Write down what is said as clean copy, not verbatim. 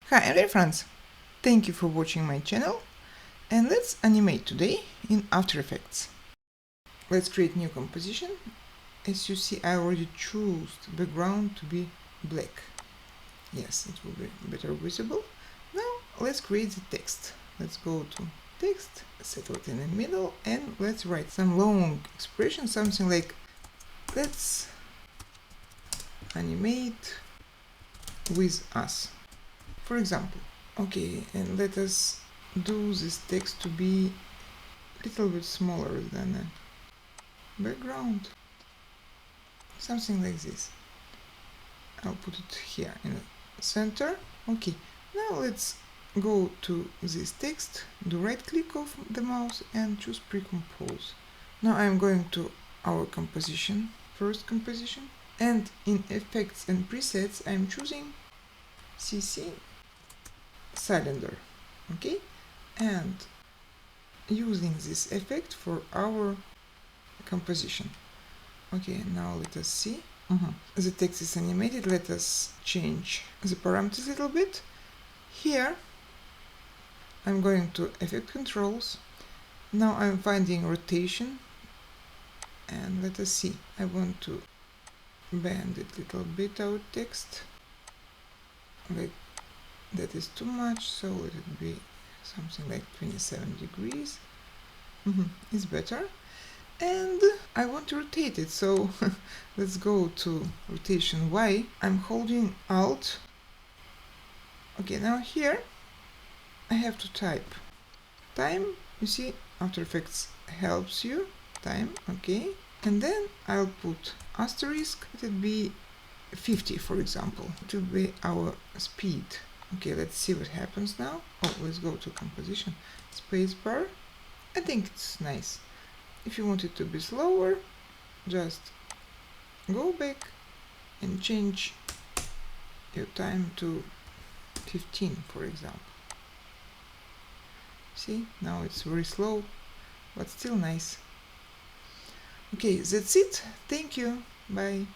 Hi, I'm dear friends. Thank you for watching my channel, and let's animate today in After Effects. Let's create new composition. As you see, I already chose the background to be black. Yes, it will be better visible. Now let's create the text. Let's go to text, settle it in the middle, and let's write some long expression, something like let's animate with us, for example. Okay, and let us do this text to be a little bit smaller than a background. Something like this. I'll put it here in the center. Okay, now let's go to this text, do right click of the mouse and choose pre-compose. Now I'm going to our composition, first composition, and in effects and presets I'm choosing CC cylinder. Okay, and using this effect for our composition. Okay, now let us see. The text is animated. Let us change the parameters a little bit. Here I'm going to effect controls. Now I'm finding rotation, and let us see. I want to bend it a little bit, our text. Like that is too much, so let it be something like 27 degrees. It's better. And I want to rotate it, so let's go to rotation Y. I'm holding Alt. Okay, now here I have to type time. You see, After Effects helps you time. Okay, and then I'll put asterisk. Let it be 50, for example. It will be our speed. Okay, let's see what happens now. Oh, let's go to composition, spacebar. I think it's nice. If you want it to be slower, just go back and change your time to 15, for example. See, now it's very slow, but still nice. Okay, that's it. Thank you. Bye.